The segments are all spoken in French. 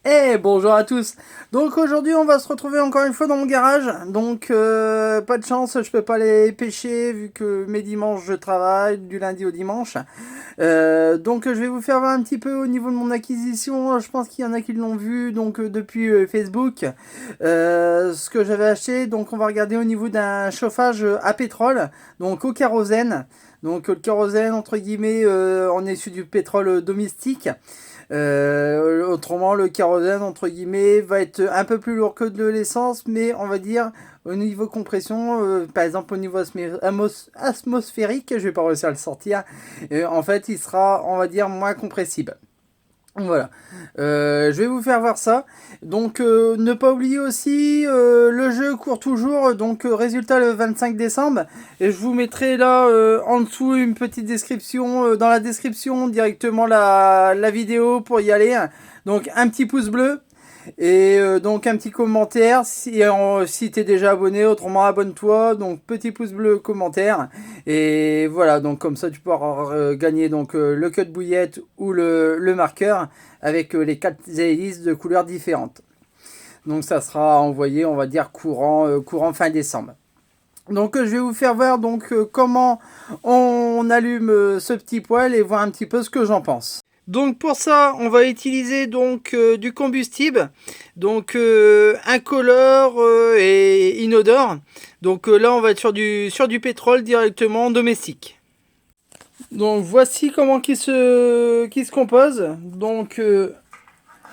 Hey, bonjour à tous. Donc aujourd'hui on va se retrouver encore une fois dans mon garage. Donc pas de chance, je peux pas aller pêcher vu que mes dimanches je travaille du lundi au dimanche. Donc je vais vous faire voir un petit peu au niveau de mon acquisition. Je pense qu'il y en a qui l'ont vu donc depuis Facebook. Ce que j'avais acheté. Donc on va regarder au niveau d'un chauffage à pétrole, donc au kérosène. Donc le kérosène entre guillemets, on est sur du pétrole domestique. Autrement, le kérosène, entre guillemets, va être un peu plus lourd que de l'essence, mais on va dire au niveau compression, par exemple au niveau atmosphérique, je vais pas réussir à le sortir, en fait, il sera, on va dire, moins compressible. Voilà, je vais vous faire voir ça. Donc ne pas oublier aussi, le jeu court toujours, donc résultat le 25 décembre. Et je vous mettrai là en dessous une petite description, dans la description directement la vidéo pour y aller. Donc un petit pouce bleu. Et donc un petit commentaire si t'es déjà abonné, autrement abonne-toi, donc petit pouce bleu, commentaire, et voilà, donc comme ça tu pourras gagner donc le cut bouillette ou le marqueur avec les 4 hélices de couleurs différentes. Donc ça sera envoyé, on va dire courant fin décembre. Donc je vais vous faire voir donc comment on allume ce petit poêle et voir un petit peu ce que j'en pense. Donc pour ça, on va utiliser donc du combustible, donc incolore et inodore. Donc là, on va être sur du pétrole directement domestique. Donc voici comment qui se compose. Donc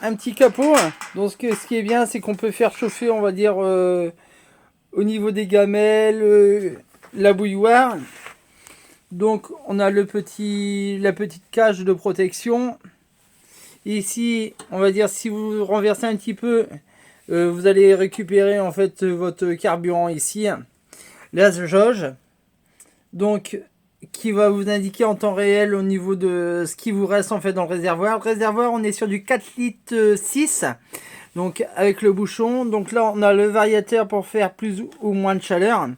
un petit capot. Donc ce qui est bien, c'est qu'on peut faire chauffer, on va dire, au niveau des gamelles, la bouilloire. Donc on a la petite cage de protection. Ici, on va dire, si vous renversez un petit peu, vous allez récupérer en fait votre carburant ici. La jauge, donc qui va vous indiquer en temps réel au niveau de ce qui vous reste en fait dans le réservoir. Le réservoir, on est sur du 4 litres 6, donc avec le bouchon. Donc là, on a le variateur pour faire plus ou moins de chaleur.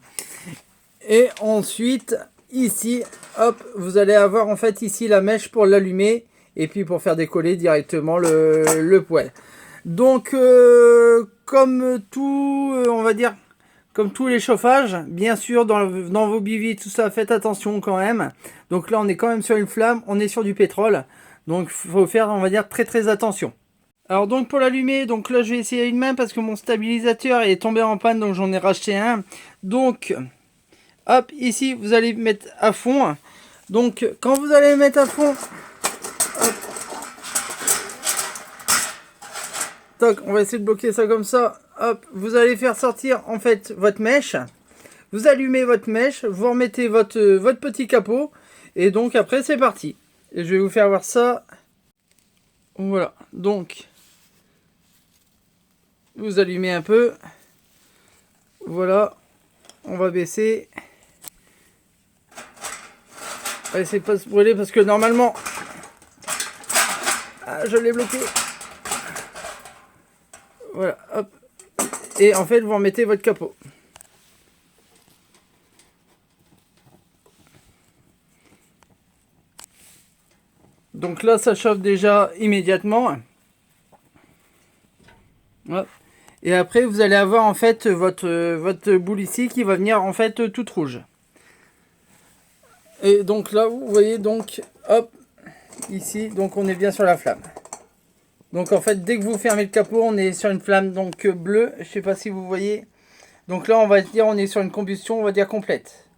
Et ensuite, ici, hop, vous allez avoir en fait ici la mèche pour l'allumer et puis pour faire décoller directement le poêle. Donc, comme tout, on va dire, comme tous les chauffages, bien sûr, dans vos bivets, tout ça, faites attention quand même. Donc là, on est quand même sur une flamme, on est sur du pétrole. Donc, il faut faire, on va dire, très très attention. Alors donc pour l'allumer, donc là je vais essayer à une main parce que mon stabilisateur est tombé en panne, donc j'en ai racheté un. Donc hop, ici vous allez mettre à fond. Donc quand vous allez mettre à fond, hop, toc, on va essayer de bloquer ça comme ça. Hop, vous allez faire sortir en fait votre mèche. Vous allumez votre mèche, vous remettez votre petit capot. Et donc après c'est parti. Et je vais vous faire voir ça. Voilà, donc vous allumez un peu. Voilà, on va baisser. On va essayer de pas se brûler parce que normalement... Ah, je l'ai bloqué. Voilà, hop. Et en fait, vous remettez votre capot. Donc là, ça chauffe déjà immédiatement. Hop. Et après, vous allez avoir en fait votre boule ici qui va venir en fait toute rouge. Et donc là, vous voyez donc, hop, ici, donc on est bien sur la flamme. Donc en fait, dès que vous fermez le capot, on est sur une flamme donc bleue. Je sais pas si vous voyez. Donc là, on va dire, on est sur une combustion, on va dire complète.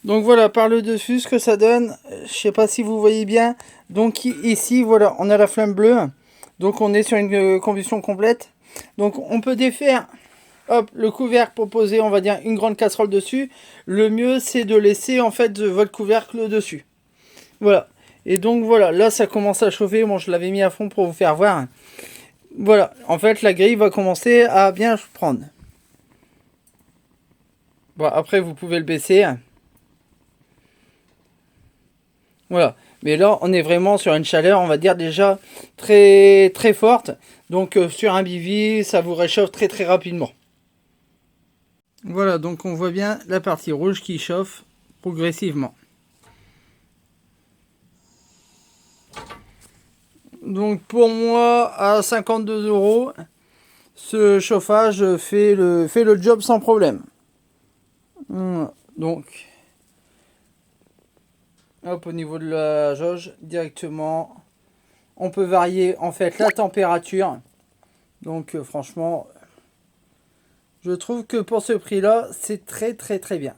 Donc voilà, par le dessus, ce que ça donne, je sais pas si vous voyez bien. Donc ici, voilà, on a la flamme bleue. Donc on est sur une combustion complète. Donc on peut défaire, hop, le couvercle pour poser, on va dire, une grande casserole dessus. Le mieux, c'est de laisser en fait votre couvercle dessus. Voilà. Et donc voilà, là ça commence à chauffer. Bon, je l'avais mis à fond pour vous faire voir. Voilà, en fait la grille va commencer à bien prendre. Bon, après vous pouvez le baisser. Voilà, mais là on est vraiment sur une chaleur, on va dire déjà très très forte. Donc sur un bivy, ça vous réchauffe très très rapidement. Voilà, donc on voit bien la partie rouge qui chauffe progressivement. Donc pour moi, à 52 euros, ce chauffage fait le job sans problème. Donc, hop, au niveau de la jauge, directement, on peut varier en fait la température. Donc franchement, je trouve que pour ce prix-là, c'est très bien.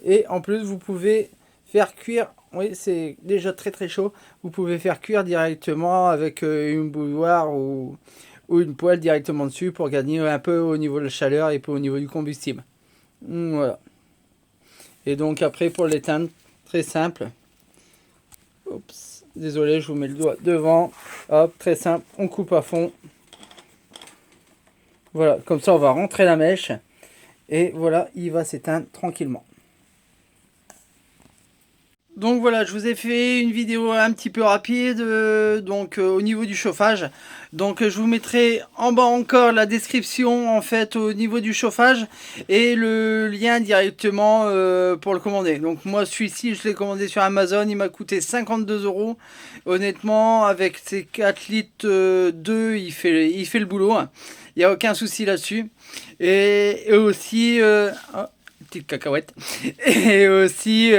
Et en plus, vous pouvez faire cuire, oui, c'est déjà très chaud. Vous pouvez faire cuire directement avec une bouilloire ou une poêle directement dessus pour gagner un peu au niveau de la chaleur et peu au niveau du combustible. Voilà. Et donc après, pour l'éteindre, très simple. Oups, désolé, je vous mets le doigt devant. Hop, très simple, on coupe à fond. Voilà, comme ça on va rentrer la mèche. Et voilà, il va s'éteindre tranquillement. Donc voilà, je vous ai fait une vidéo un petit peu rapide au niveau du chauffage. Donc je vous mettrai en bas encore la description en fait au niveau du chauffage et le lien directement pour le commander. Donc moi celui-ci je l'ai commandé sur Amazon, il m'a coûté 52 euros. Honnêtement avec ses 4 litres 2 il fait le boulot. Il n'y a aucun souci là-dessus. Et aussi, oh, petite cacahuète. Et aussi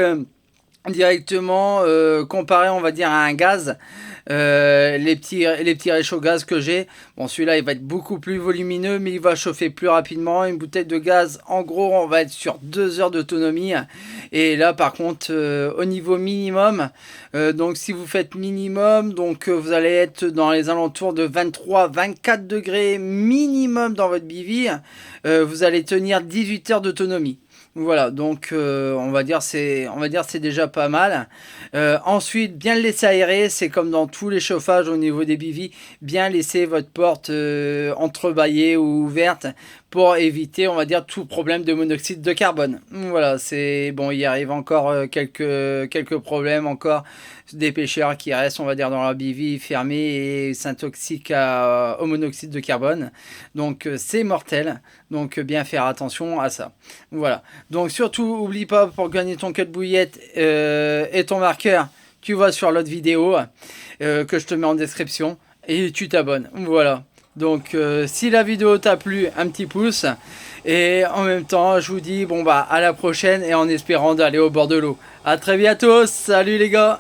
directement comparé on va dire à un gaz, les petits réchauds gaz que j'ai, bon celui-là il va être beaucoup plus volumineux mais il va chauffer plus rapidement. Une bouteille de gaz en gros on va être sur 2 heures d'autonomie, et là par contre au niveau minimum, donc si vous faites minimum, donc vous allez être dans les alentours de 23-24 degrés minimum dans votre bivy, vous allez tenir 18 heures d'autonomie. Voilà, donc on va dire c'est déjà pas mal. Ensuite, bien le laisser aérer, c'est comme dans tous les chauffages au niveau des bivy, bien laisser votre porte entrebâillée ou ouverte pour éviter, on va dire, tout problème de monoxyde de carbone. Voilà, c'est bon, il arrive encore quelques problèmes, encore des pêcheurs qui restent, on va dire, dans la bivy fermée et s'intoxiquent au monoxyde de carbone. Donc c'est mortel, donc bien faire attention à ça. Voilà, donc surtout, oublie pas, pour gagner ton queue de bouillette et ton marqueur, tu vas sur l'autre vidéo que je te mets en description et tu t'abonnes. Voilà. Donc si la vidéo t'a plu, un petit pouce, et en même temps je vous dis bon bah à la prochaine et en espérant d'aller au bord de l'eau. À très bientôt, salut les gars.